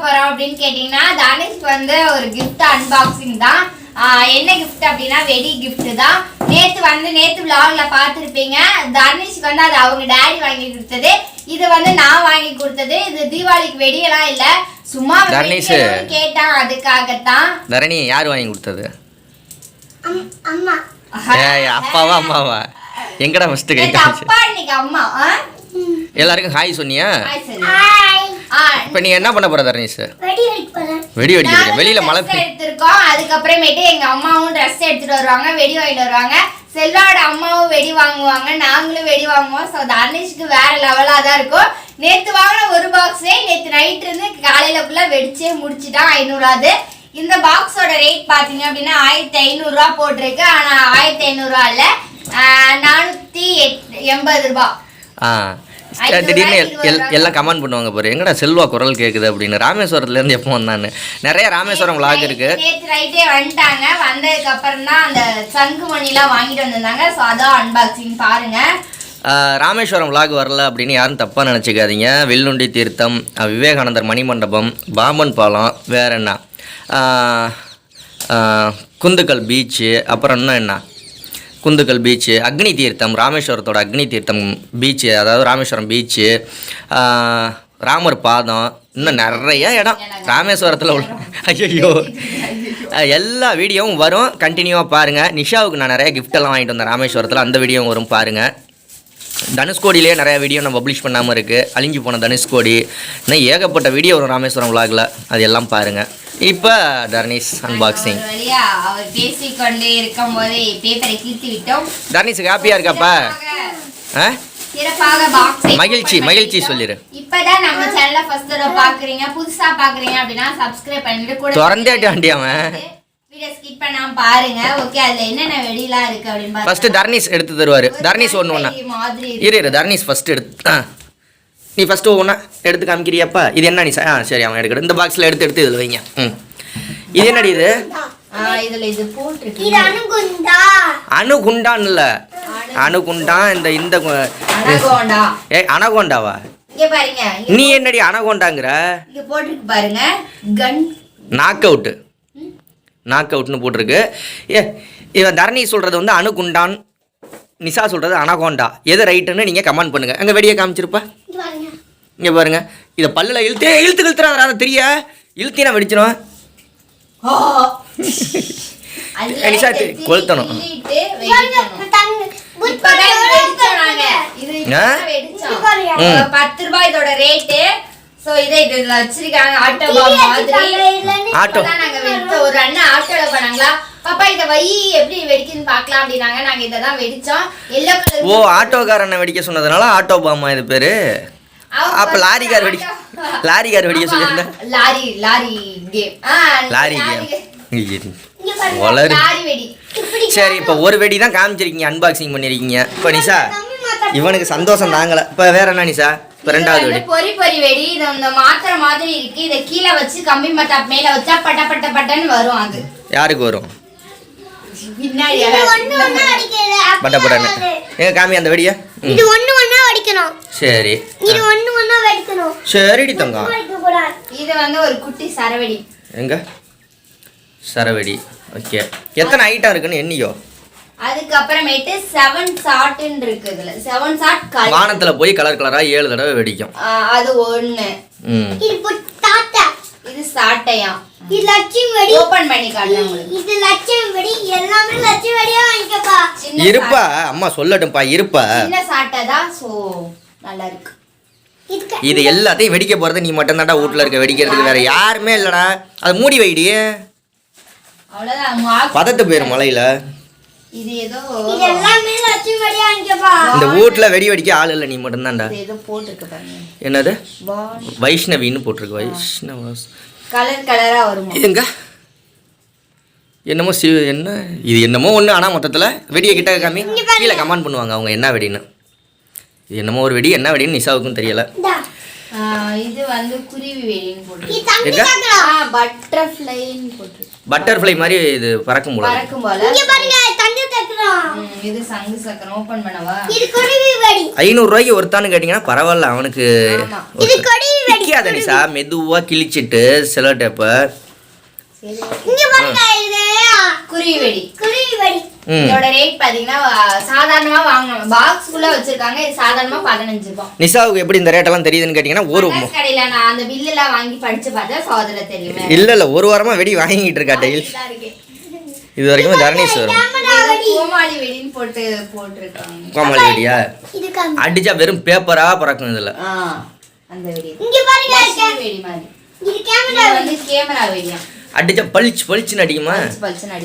போறோம் அப்படின்னு கேட்டீங்கன்னா தனுஷ்க்கு வந்து ஒரு gift அன்பாக்சிங் தான். என்ன gift அப்படின்னா வெடி gift தான். நேத்து vlogல பார்த்திருப்பீங்க. தனுஷ்க்கு வந்து அது அவங்க டாடி வாங்கி கொடுத்தது. இது வந்து நான் வாங்கி கொடுத்தது. இது தீபாவளிக்கு வெடியெல்லாம் இல்ல, சும்மா கேட்டான் அதுக்காக தான். தரணி யார் வாங்கி கொடுத்தது? அம்மா. அப்பாவா அம்மாவா? எங்கடா ஃபர்ஸ்ட் கை காமிச்சு? அப்பா இன்னைக்கு அம்மா. எல்லாருக்கும் ஹாய் சொன்னியா? இப்போ நீ என்ன பண்ண போற தரணீஷ்? வெடி வெடிக்க வெளியில மழை எடுத்துருக்கோம். அதுக்கப்புறமேட்டு எங்க அம்மாவும் ட்ரெஸ் எடுத்துட்டு வருவாங்க, வெடி வாங்கிட்டு வருவாங்க. செல்வாவோட அம்மாவும் வெடி வாங்குவாங்க, நாங்களும் வெடி வாங்குவோம். ஸோ தனுஷ்க்கு வேற லெவலாக தான் இருக்கும். நேற்று வாங்கின ஒரு பாக்ஸே நேற்று நைட்டு இருந்து காலையில ஃபுல்லாக வெடிச்சே முடிச்சுட்டான். 500. இந்த பாக்ஸோட ரேட் பார்த்தீங்க அப்படின்னா 1500 ரூபா போட்டிருக்கு. ஆனால் 1500 ரூபா இல்லை, 480 ரூபா. திடீர்னு எல்லாம் கமெண்ட் பண்ணுவாங்க பாரு, எங்கடா செல்வா குரல் கேட்குது அப்படின்னு. ராமேஸ்வரத்துலேருந்து எப்போ வந்தான்னு. நிறைய ராமேஸ்வரம் vlog இருக்கு. நேற்று நைட்டே வந்துட்டாங்க. வந்ததுக்கு அப்புறம் தான் அந்த சங்கு மணிலாம் வாங்கிட்டு வந்திருந்தாங்க. ஸோ அதான் அன்பாக்சிங் பாருங்க. ராமேஸ்வரம் vlog வரல அப்படின்னு யாரும் தப்பாக நினச்சிக்காதீங்க. வெள்ளுண்டி தீர்த்தம், விவேகானந்தர் மணிமண்டபம், பாம்பன் பாலம், வேற என்ன, குந்துக்கல் பீச்சு, அப்புறம் இன்னும் என்ன, குந்துக்கல் பீச்சு, அக்னி தீர்த்தம், ராமேஸ்வரத்தோட அக்னி தீர்த்தம் பீச்சு, அதாவது ராமேஸ்வரம் பீச்சு, ராமர் பாதம், இன்னும் நிறைய இடம் ராமேஸ்வரத்தில் உள்ள. ஐயோ, எல்லா வீடியோவும் வரும், கண்டினியூவாக பாருங்கள். நிஷாவுக்கு நான் நிறைய கிஃப்டெல்லாம் வாங்கிட்டு வந்தேன் ராமேஸ்வரத்தில், அந்த வீடியோவும் வரும் பாருங்கள். தனுஷ்கோடியிலே நிறையா வீடியோ நான் பப்ளிஷ் பண்ணாமல் இருக்குது. அழிஞ்சு போன தனுஷ்கோடி, இன்னும் ஏகப்பட்ட வீடியோ வரும் ராமேஸ்வரம் vlogல, அது எல்லாம் பாருங்கள். இப்போ தர்னீஷ் அன்பாக்சிங். அவர் பேசிக்கொண்டே இருக்கும் போதே பேப்பரை கீழ்த்தி விட்டோம். தர்னீஷுக்கு ஹாப்பியாக இருக்காப்பா? மகிழ்ச்சி சொல்லிரு. இப்பதான் நம்ம சேனலை ஃபர்ஸ்ட் தடவை பாக்குறீங்க, புதுசா பாக்குறீங்க அப்படின்னா சப்ஸ்கிரைப் பண்ணிட்டு கூட திறந்தேட்டாண்டி அவன் வீடியோ ஸ்கிப் பண்ணாம பாருங்க. ஓகே, அதுல என்னென்ன வெடிலாம் இருக்கு அப்படின்னு பாருங்க. ஃபர்ஸ்ட் தர்னீஷ் எடுத்து தருவாரு. தர்னீஷ் ஒண்ணு இரு தர்னீஷ் ஃபர்ஸ்ட் எடுத்து, நீ ஃபர்ஸ்ட் ஒவ்வொன்றா எடுத்து காமிக்கிறியாப்பா? இது என்ன நிஷா? சரி, அவன் எடுக்கட்டும். இந்த பாக்ஸில் எடுத்து இதில் வைங்க. இது என்னடி இது? இதுல இது போட்டுருக்கு. இது அணுகுண்டா. அணுகுண்டான்னு இல்லை, அணுகுண்டா. இந்த அனகோண்டா. அனகோண்டாவா? இங்க பாருங்க. நீ என்னடி அனகோண்டாங்கிற? இங்க போட்டுருக்கு பாருங்க, கன் நாக் அவுட்னு போட்டிருக்கு. இவன் தரணி சொல்றது வந்து அணுகுண்டான், நிஷா சொல்கிறது அனகோண்டா. எது ரைட்டுன்னு நீங்கள் கமெண்ட் பண்ணுங்கள். அங்கே வெடியை காமிச்சிருப்பா, இங்கே பாருங்க. இதை பல்லில் இழுத்துறாங்க, அதை தெரிய இழுத்தினா வெடிச்சிடும். நிஷா கொளுத்தணும். 10 ரூபாய் இதோட ரேட்டு. சோ இதை இதுல வச்சிருக்காங்க. ஆட்டோ பாம் மாதிரி. ஆட்டோ நாங்க வெடிச்சோம். ஒரு அண்ணன் ஆட்டோல போனாங்களா, பாப்பா இத வை எப்படி வெடிக்குன்னு பார்க்கலாம் அப்படினாங்க. நாங்க இத தான் வெடிச்சோம். Yellow colour. ஓ, ஆட்டோக்காரனை வெடிக்க சொன்னதனால ஆட்டோ பாமா இது பேரு. அப்ப லாரிக்கார் வெடிக்க சொல்லிருந்தா லாரி கேம். லாரி வெடி. சரி, இப்போ ஒரு வெடி தான் காமிச்சிருக்கீங்க, அன்பாக்சிங் பண்ணிருக்கீங்க. இப்போ நிஷா இவனுக்கு சந்தோஷம் தாங்கல. இப்போ வேற என்ன நிஷா? இப்போ ரெண்டாவது வெடி பொரி வெடி. இது அந்த மாத்திர மாதிரி இருக்கு. இத கீழ வச்சு கம்பி மத்தாப் மேல வச்சா பட்ட பட்டன்னு வரும். அது யாருக்கு வரும்? பின்னாடி பட்டன்னு. எங்க காமி அந்த வெடியா? இது ஒண்ணு அடிக்கணும். சரி, இது ஒண்ணு வெடிக்கணும். சரிடி தங்கம். இது வந்து ஒரு குட்டி சரவெடி. எங்க சரவெடி? ஓகே, எத்தனை ஐட்டம் இருக்குன்னு எண்ணியோ. அதுக்கு அப்புறமேட்டு 7 ஷாட்னு இருக்கு. இதுல 7 ஷாட் வானத்துல போய் கலர் கலரா 7 தடவை வெடிக்கும். அது ஒண்ணு. இது தாத்தா, இது சாட்டையா. இது லட்சுமி வெடி. ஓபன் பண்ணி காட்டுறேன் உங்களுக்கு. இது லட்சுமி வெடி. எல்லாமே லட்சுமி வெடியா வாங்கிக்கப்பா. இருப்பா, அம்மா சொல்லட்டும்பா, இருப்பா. சின்ன சாட்டை தான். சோ நல்லா இருக்கு. இது எல்லாத்தையும் வெடிக்க போறது நீ மட்டும் தான்டா வீட்டுல இருக்க. வெடிக்கிறதுக்கு வேற யாருமே இல்லடா. அது மூடி வைடி, அவ்வளவுதான். பதத்து போயிரும் மலையில. இது ஏதோ இது எல்லாமே லட்சுமி வெடியா வாங்கிக்கப்பா. இந்த வீட்டுல வெடி வெடிக்க ஆள் இல்ல, நீ மட்டும் தான்டா. ஏதோ போட்டுருக்கு பாருங்க. என்னது? வைஷ்ணவின்னு போட்டிருக்கு. வைஷ்ணவ கலர் கலரா வரும். எங்க என்னமோ என்ன இது என்னமோ ஒன்று. ஆனால் மொத்தத்தில் வெடியை கிட்ட காமி, கீழே கமெண்ட் பண்ணுவாங்க அவங்க என்ன வெடின்னு. இது என்னமோ ஒரு வெடி, என்ன வெடின்னு நிஷாவுக்கும் தெரியல. இது வந்து குருவி வெடின்னு போட்டுருக்கு. பட்டர்ஃப்ளைன்னு போட்டுருக்கு. பட்டர்ஃப்ளை மாதிரி இது பறக்கும் போல. இங்க பாருங்க, தண்ணி தக்குறோம். இது சங்கு சக்கரம். ஓபன் பண்ணவா? இது குருவி வெடி. 500 ரூபாய்க்கு ஒருத்தான்னு கேட்டிங்கன்னா பரவாயில்ல. அவனுக்கு இது குருவி வெடி. கிளிக்காத நிஷா, மெதுவா கிழிச்சிட்டு செலோ டேப்பை இங்க பாருங்க இது குருவி வெடி இதோட ரேட் பாத்தீங்கன்னா சாதாரணமா வாங்கணும், பாக்ஸ்க்குள்ள வச்சிருக்காங்க. இது சாதாரணமா 15 ரூபாய். நிஷாவுக்கு எப்படி இந்த ரேட்டெல்லாம் தெரியுதுன்னு கேட்டீங்கன்னா ஒரு கடையில நான் அந்த பில் எல்லாம் வாங்கி படிச்சு பார்த்தா சோதனை தெரியுமே. இல்ல ஒரு வாரமா வெடி வாங்கிட்டு இருக்கா டெய்லி. இது வரைக்கும் தர்ணீஸ் வரும். கோமாளி வெடின்னு போட்டுருக்காங்க. கோமாளி வெடியா? இது காமி. அடிச்சா வெறும் பேப்பரா பறக்கும் இதுல. அந்த வெடி இங்க பாருங்க வெடி மாதிரி. இது கேமரா வெடியா? அடிச்சா பளிச்சுன்னு அடிக்குமா?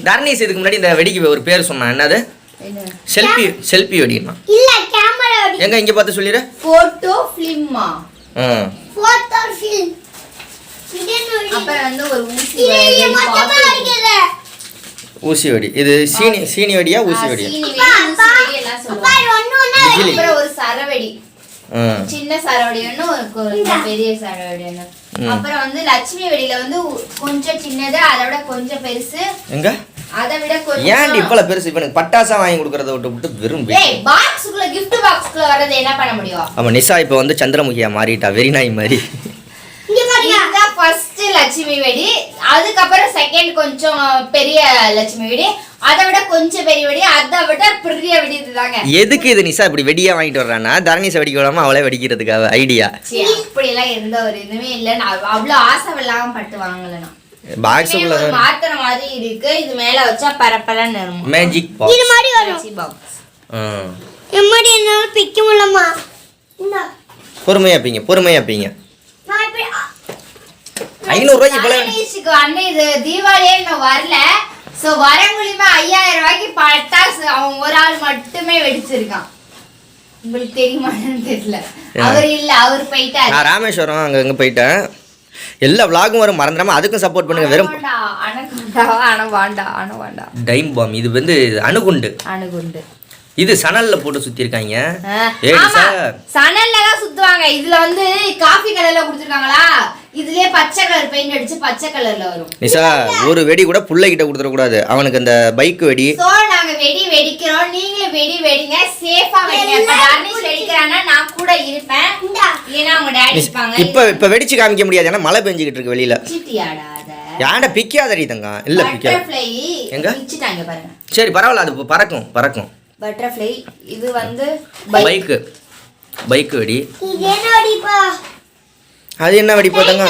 தர்ணீஸ் இதுக்கு முன்னாடி இந்த வெடிக்கு ஒரு பேர் சொன்னான், என்னது? செல்ஃபி வெடினா? இல்ல கேமரா வெடி. எங்க இங்க பார்த்து சொல்லிரு. போட்டோ ஃபிலிமா? Photo film. அப்புறம் வந்து ஒரு ஊசி வெடி மொத்தமா இருக்குது. ஊசி வெடி. இது சீனி வெடியா ஊசி வெடியா? சீனி வெடி எல்லாம் சொல்லுவாங்க. அப்புறம் ஒரு சரவெடி, சின்ன சரவெடி ஒண்ணு, பெரிய சரவெடி ஒண்ணு. அப்புறம் வந்து லட்சுமி வெடியில வந்து கொஞ்சம் சின்னது, அதை விட கொஞ்சம் பெருசு. எங்க அதை விட கொஞ்சம் ஏன்டி இப்பல பெருசு? இப்ப எனக்கு பட்டாசா வாங்கி கொடுக்கறத விட்டு வெறும் பாக்ஸ்க்குள்ள gift பாக்ஸ்க்குள்ள வரது என்ன பண்ண முடியும்? ஆமா, நிஷா இப்ப வந்து சந்திரமுகியா மாறிட்டா, வெரி நாய் மாதிரி. இங்க பாருங்க, இதுதான் ஃபர்ஸ்ட் லட்சுமி வெடி. அதுக்கப்புறம் செகண்ட் கொஞ்சம் பெரிய லட்சுமி வெடி, அதை விட கொஞ்சம் பெரிய வெடி, அதை விட பெரிய வெடி. இதுதாங்க எதுக்கு இது நிஷா இப்படி வெடியா வாங்கிட்டு வர்றானா? தர்ணீஸ் வெடிக்க விடாம அவளே வெடிக்கிறதுக்காக ஐடியா. அப்படி எல்லாம் எந்த ஒரு இதுவுமே இல்லை. நான் அவ்வளவு ஆசை இல்லாம பட்டு வாங்கல. பாக்ஸ்க்குள்ள மாத்திர மாதிரி இருக்கு. இது மேல வச்சா பரப்பலன்னு இருக்கும். Magic box. இது மாதிரி வரும் பாக்ஸ். எம்மாடி என்னால பிக்க முடியலமா. இந்த பொறுமையா பீங்க. நான் இப்படி 500 ரூபாய்க்கு போல. தர்ணீஸ்க்கு வந்து இது தீபாவளியே இன்னும் வரல. சோ வரங்குலிமா 5000 ரூபாய்க்கு பட்டாசு அவன் ஒரு ஆள் மட்டுமே வெடிச்சிருக்கான். உங்களுக்கு தெரியுமான்னு தெரியல. அவர் போயிட்டாரு. நான் ராமேஸ்வரம் அங்க போயிட்டேன். எல்லா vlogகும் வரும், மறந்துடாம அதுக்கும் சப்போர்ட் பண்ணுங்க. வெறும் அணுகுண்டா டைம் பாம். இது வந்து அணுகுண்டு. இது சணல்ல போட்டு சுத்தி இருக்காங்க. சணல்ல தான் சுத்துவாங்க. இதுல வந்து காபி கலர்ல குடுத்துருக்காங்களா, இதுலயே பச்சை கலர் பெயிண்ட் அடிச்சு பச்சை கலர்ல வரும். நிஷா, ஒரு வெடி கூட புள்ளை கிட்ட கொடுத்துட கூடாது. அவனுக்கு அந்த பைக் வெடி. சோ நாங்க வெடிக்கிறோம், நீங்களும் வெடிங்க, சேஃபா வெடிங்க. இப்ப தர்ணீஸ் வெடிக்கறானா நான் கூட இருப்பேன். ஏன்னா அவங்க டாடி இருப்பாங்க. இப்ப வெடிச்சு காமிக்க முடியாது, ஏன்னா மழை பெஞ்சிட்டு இருக்கு வெளியில. சிட்டியாடாத யாண்ட பிக்காதடி தங்க. இல்ல பிக்காத. பட்டர்ஃப்ளை எங்க பிச்சிட்டாங்க பாருங்க. சரி பரவாயில்ல, அது பறக்கும். பட்டர்ஃப்ளை. இது வந்து பைக் வெடி. இது என்ன வெடிப்பா? அது என்ன வெடி போட்டாங்க?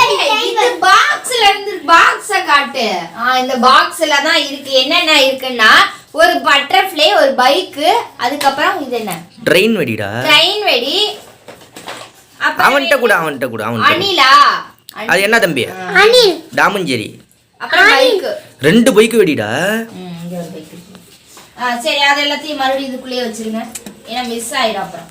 இந்த பாக்ஸ்ல இருந்து பாக்ஸ காட்டு. இந்த பாக்ஸ்ல தான் இருக்கு. என்னென்ன இருக்குன்னா ஒரு பட்டர்ஃப்ளை, ஒரு பைக், அதுக்கு அப்புறம் இது என்ன? ட்ரெயின் வெடி. அவன்ட்ட கூட அனிலா. அது என்ன தம்பி? அனில். டாமஞ்சேரி. அப்புறம் பைக். 2 பைக் வெடிடா. இங்க ஒரு பைக். சரி, அது எல்லாத்தையும் மறுபடியும் இதுக்குள்ளேயே வச்சிருங்க, ஏன்னா மிஸ் ஆயிடும் அப்புறம்.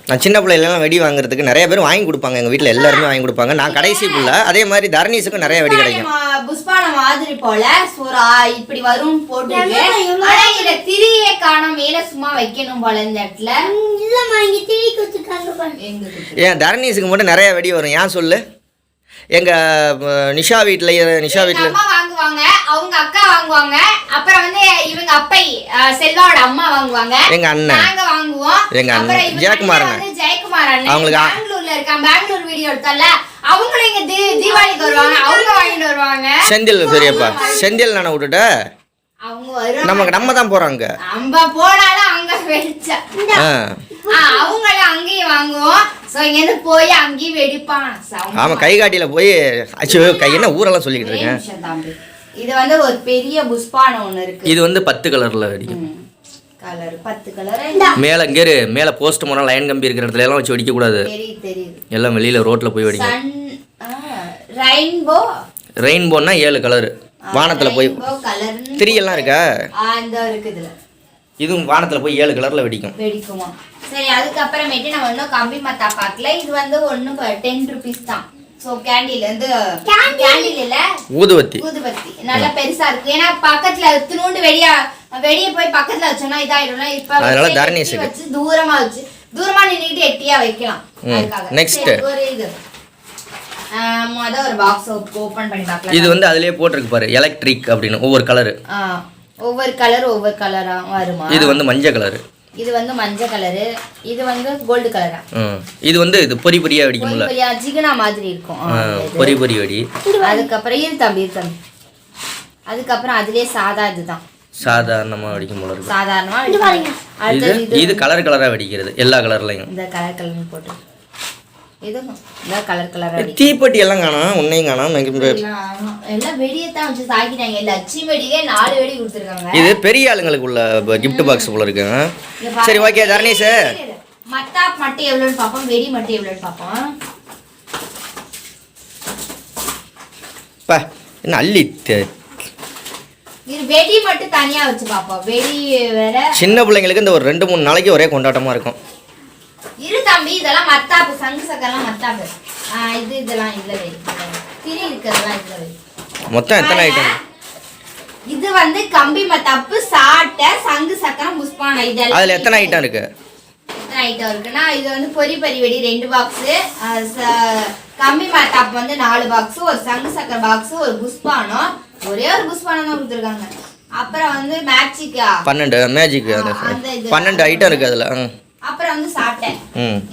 நான் சின்ன பிள்ளைலாம் வெடி வாங்குறதுக்கு நிறைய பேர் வாங்கி கொடுப்பாங்க. எங்கள் வீட்டில் எல்லாருமே வாங்கி கொடுப்பாங்க. நான் கடைசி பிள்ளை. அதே மாதிரி தர்ணீஸுக்கும் நிறைய வெடி கிடைக்கும். புஷ்பான மாதிரி போல சோரா இப்படி வரும் போட்டுருக்கு. ஆனா இத திரியே காணோம், மேல சும்மா வைக்கணும் போல இந்த இடத்துல. இல்லம்மா, இங்க திரி குத்துக்காங்க பாருங்க. ஏன் தர்ணீஸுக்கு மட்டும் நிறைய வெடி வரும்? ஏன் சொல்லு. எங்க நிஷா வீட்ல அம்மா வாங்குவாங்க, அவங்க அக்கா வாங்குவாங்க, அப்புறம் வந்து இவங்க அப்பை செல்வாவோட அம்மா வாங்குவாங்க, எங்க அண்ணன் நாங்க வாங்குவோம், எங்க அண்ணன் ஜெயக்குமார் அண்ணன் அவங்களுக்கு பெங்களூர்ல இருக்காங்க. பெங்களூர் வீடியோ எடுத்தல அவங்களும் இங்க தீபாவளிக்கு வருவாங்க, அவங்க வாங்கிட்டு வருவாங்க. செந்தில் பெரியப்பா, செந்தில் நானே விட்டுட்ட. அவங்க வருவாங்க, நம்ம தான் போறாங்க. நம்ம போனாலும் அங்க வெடிச்சா அவங்களும் அங்கேயும் வாங்குவோம். சோ இங்க போய் அங்கேயும் வெடிப்பான். ஆமா, கை காட்டில போய் கை என்ன ஊரெல்லாம் சொல்லிக்கிட்டு இருக்கேன். இது வந்து ஒரு பெரிய புஷ்பான ஒண்ணு இருக்கு. இது வந்து 10 கலர்ல வெடிக்கும். Colour 10 colour. மேல போஸ்ட் மரம் லைன் கம்பி இருக்கிற இடத்துல எல்லாம் வச்சு வெடிக்க கூடாது. தெரியுது. எல்லாம் வெளியில ரோட்ல போய் வெடிங்க. ரெயின்போன்னா 7 கலர். வானத்துல போய் திரியெல்லாம் இருக்கா? இருக்குதுல. இதுவும் வானத்துல போய் 7 கலர்ல வெடிக்குமா? சரி, அதுக்கப்புறமேட்டு நம்ம இன்னும் கம்பி மத்தா பார்க்கல. இது வந்து 10 rupees தான். சோ கேண்டில் வந்து கேண்டில் இல்ல, ஊதுபத்தி நல்லா பெருசா இருக்கு. ஏன்னா பக்கத்துல திருண்டு வெளிய போய் பக்கத்துல வச்சோம்னா இதாயிடும்ல. இப்ப அதனால தர்ணீஸ் வச்சு தூரமா நின்னுட்டு எட்டியா வைக்கலாம். அதுக்காக நெக்ஸ்ட் ஒரு இது ஒரு பாக்ஸ் ஓபன் பண்ணி பார்க்கலாம். இது வந்து அதிலே போட்டுருக்கு பாரு, எலக்ட்ரிக் அப்படின்னு ஒவ்வொரு கலரா வருமா. இது வந்து மஞ்சள் கலர். இது வந்து மஞ்சள் கலரு, இது வந்து கோல்டு கலரா. இது வந்து இது பொரி பொரியா வெடிக்கும்ல, பொரியா ஜிகனா மாதிரி இருக்கும். பொரி பொரி வெடி. அதுக்கப்புறம் இது தம்பி அதுக்கப்புறம் அதுலயே சாதா இதுதான் சாதாரணமா வெடிக்கும் போல இருக்கு. சாதாரணமா இது கலர் கலரா வெடிக்கிறது, எல்லா கலர்லயும். இந்த கலர் கலர் போட்டு இதுவும் இந்த கலர் கலரா தீப்பெட்டி எல்லாம் காணோம், உன்னையும் காணோம். எல்லாம் வெடியத்தான் வச்சு சாக்கிட்டாங்க. லட்சுமி வெடியே 4 வெடி கொடுத்துருக்காங்க. இது பெரிய ஆளுங்களுக்கு உள்ள கிஃப்ட் பாக்ஸ் போல இருக்கு. சரி ஓகே தர்ணேஷ், மத்தாப் மட்டும் எவ்வளோன்னு பார்ப்போம், வெடி மட்டும் எவ்வளோன்னு பார்ப்போம். என்ன அள்ளி இது வெடி மட்டும் தனியா வச்சு பார்ப்போம். வெடி வேற சின்ன பிள்ளைங்களுக்கு இந்த ஒரு 2-3 நாளைக்கு ஒரே கொண்டாட்டமா இருக்கும். இரு தம்பி, இதெல்லாம் மத்தாப்பு, சங்கு சக்கரெல்லாம் மத்தாப்பு. இதெல்லாம் இல்ல வை, திரி இருக்கிறதெல்லாம் இல்ல வை. மொத்தம் எத்தனை ஐட்டம்? இது வந்து கம்பி மத்தாப்பு, சாட்டை, சங்கு சக்கரம், புஷ்பானம். இதெல்லாம் அதுல எத்தனை ஐட்டம் இருக்கு? எத்தனை ஐட்டம் இருக்குன்னா இது வந்து பொரி வெடி 2 பாக்ஸ், கம்பி மத்தாப்பு வந்து 4 பாக்ஸ், ஒரு சங்கு சக்கர பாக்ஸ், ஒரு புஷ்பானம், ஒரே ஒரு புஷ்பானம் தான் கொடுத்துருக்காங்க. அப்புறம் வந்து மேஜிக்கா 12 மேஜிக், 12 ஐட்டம் இருக்கு அதுல. அப்புறம் வந்து சாட்டை.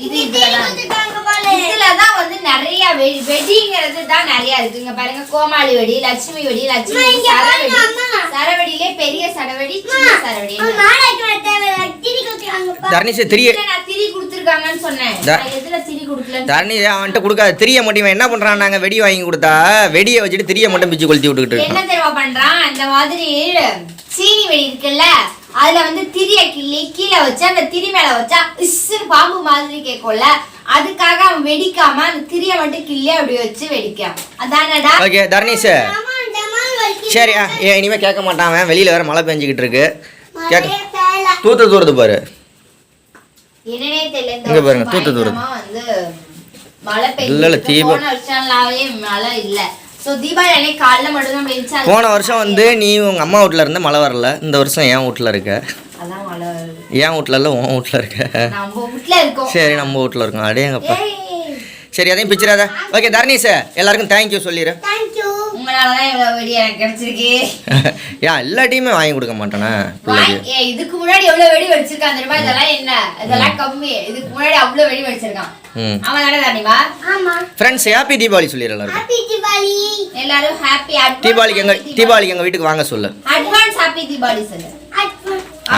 இதுலதான் வந்து நிறைய வெடிங்கிறது தான் நிறைய இருக்குங்க. பாருங்க, கோமாளி வெடி, லட்சுமி வெடி, சரவெடியிலே பெரிய சரவெடி, சின்ன சரவெடி. தர்ணேஷ் திரி கொடுத்துருக்காங்கன்னு சொன்னேன். எதுல திரி கொடுக்கல தர்ணேஷ் அவன்கிட்ட கொடுக்காத. திரிய மட்டும் என்ன பண்றான், நாங்க வெடி வாங்கி கொடுத்தா வெடியை வச்சுட்டு திரிய மட்டும் பிச்சு கொளுத்தி விட்டுக்கிட்டு என்ன தெரியுமா பண்றான், அந்த மாதிரி சீனி வெடி இருக்குல்ல, அதுல வந்து திரிய கிள்ளி கீழே வச்சு அந்த திரி மேல வச்சா இஸ்ஸுன்னு பாம்பு மாதிரி கேட்கும்ல, அதுக்காக அவன் வெடிக்காம அந்த திரிய மட்டும் கிள்ளி அப்படி வச்சு வெடிக்கான். அதானடா. ஓகே தர்ணேஷ், சரி இனிமே கேட்க மாட்டான். அவன் வெளியில வேற மழை பெஞ்சுக்கிட்டு இருக்கு, தூரது பாரு. என்னன்னே தெரியல, இங்க பாருங்க தூரது வந்து மழை பெய்யுது. போன வருஷம்லாவே மழை இல்ல. சோ தீபாவளி அன்னைக்கு காலைல மட்டும் தான் பெய்யுச்சு. போன வருஷம் வந்து நீ உங்க அம்மா வீட்ல இருந்து மழை வரல, இந்த வருஷம் என் வீட்ல இருக்க. அதான் மழை வருது. என் வீட்ல இல்ல உன் வீட்ல இருக்க. நம்ம வீட்ல இருக்கோம். சரி நம்ம வீட்ல இருக்கோம். அடேங்கப்பா. சரி அதையும் பிச்சிராத. ஓகே தர்ணேஷ், எல்லாருக்கும் தேங்க்யூ சொல்லிடு. தேங்க்யூ. உங்களாலதான் இவ்வளவு வெடி எனக்கு கிடைச்சிருக்கு. ஏன் எல்லா டீமே வாங்கி கொடுக்க மாட்டானே பிள்ளைக்கு? இதுக்கு முன்னாடி எவ்வளவு வெடி வெடிச்சிருக்கான் தெரியுமா? இதெல்லாம் என்ன, இதெல்லாம் கம்மி. இதுக்கு முன்னாடி அவ்வளவு வெடி வெடிச்சிருக்கான். அவன் தானே தானிவா? ஆமா. ஃப்ரெண்ட்ஸ் ஹாப்பி தீபாவளி சொல்லிரு எல்லாரும். ஹாப்பி தீபாவளி. எல்லாரும் ஹாப்பி தீபாவளிக்கு எங்க வீட்டுக்கு வாங்க சொல்லு. அட்வான்ஸ் ஹாப்பி தீபாவளி சொல்லு.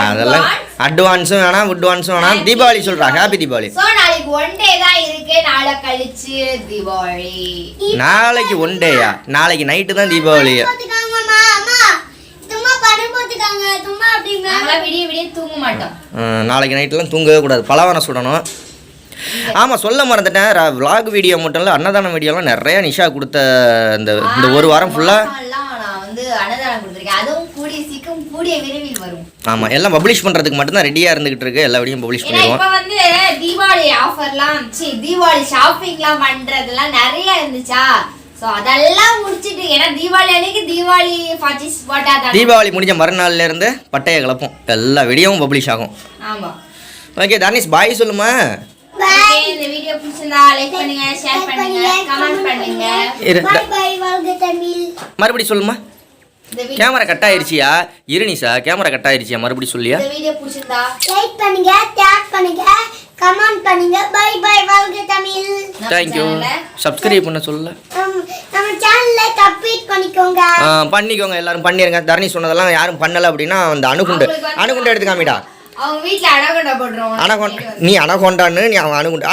அதெல்லாம் அட்வான்ஸும் வேணாம், வுட்வான்ஸும் வேணாம், தீபாவளி சொல்றா. ஹாப்பி தீபாவளி. சோ நாளைக்கு 1 டே தான் இருக்கு, நாளை கழிச்சு தீபாவளி. நாளைக்கு 1 டேயா? நாளைக்கு நைட்டு தான் தீபாவளி. விடிய தூங்க மாட்டோம். நாளைக்கு நைட்லாம் தூங்கவே கூடாது, பலவாரம் சுடணும். ஆமாம் சொல்ல மறந்துட்டேன், vlog வீடியோ மட்டும் இல்லை, அன்னதான வீடியோலாம் நிறைய நிஷா கொடுத்த இந்த ஒரு வாரம் ஃபுல்லாக வந்து அன்னதானம் கொடுத்துருக்கேன். அதுவும் கூடிய சீக்கிரம் கூடிய விரைவில் வரும். ஆமாம் எல்லாம் பப்ளிஷ் பண்ணுறதுக்கு மட்டும்தான் ரெடியாக இருந்துகிட்டு இருக்கு, எல்லா வீடியும் பப்ளிஷ் பண்ணிடுவோம். இப்போ வந்து தீபாவளி ஆஃபர்லாம், தீபாவளி ஷாப்பிங்லாம் பண்ணுறதுலாம் நிறைய இருந்துச்சா, ஸோ அதெல்லாம் முடிச்சுட்டு, ஏன்னா தீபாவளி அன்னைக்கு தீபாவளி பர்ச்சேஸ் போட்டால் தீபாவளி முடிஞ்ச மறுநாள்ல இருந்து பட்டையை கிளப்போம், எல்லா வீடியோவும் பப்ளிஷ் ஆகும். ஆமாம். ஓகே தர்ணேஷ் பாய் சொல்லுமா. இந்த வீடியோ பிடிச்சிருந்தா லைக் பண்ணுங்க, ஷேர் பண்ணுங்க, கமெண்ட் பண்ணுங்க. பை பை வாழ்க தமிழ். மறுபடி சொல்லுமா. கேமரா கட் ஆயிருச்சியா? இரு நிஷா, கேமரா கட் ஆயிருச்சியா? மறுபடி சொல்லியா. இந்த வீடியோ பிடிச்சிருந்தா லைக் பண்ணுங்க, ஷேர் பண்ணுங்க, கமெண்ட் பண்ணுங்க. பை பை வாழ்க தமிழ். Thank you. சப்ஸ்கிரைப் பண்ண சொல்லல. நம்ம சேனலை சப்ஸ்கிரைப் பண்ணிக்கோங்க. பண்ணிக்கோங்க, எல்லாரும் பண்ணிருங்க. தர்ணி சொன்னதெல்லாம் யாரும் பண்ணல அப்படினா அந்த அணுகுண்டு எடுத்து காமிடா. அவங்க வீட்ல அனகொண்டா போடுறோம். நீ அனகொண்டான்னு நீ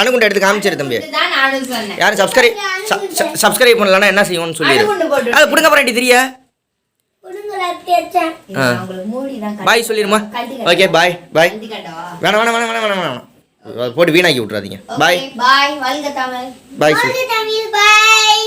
அணுகுண்டு எடுத்து காமிச்சிரு தம்பி. இதுதான் நானும் சொன்னேன். யாரும் சப்ஸ்கிரைப் பண்ணலனா என்ன செய்வோம்னு சொல்லிரு. அது புடுங்க போறேன்டி திரியா. புடுங்கல தேச்சேன். உங்களுக்கு மூடி தான். பை சொல்லிருமா. Okay bye bye. வேணாம் போட்டு வீணாக்கி விட்டுறாதீங்க. Bye bye. வாழ்க தமிழ். பை. வாழ்க தமிழ். பை.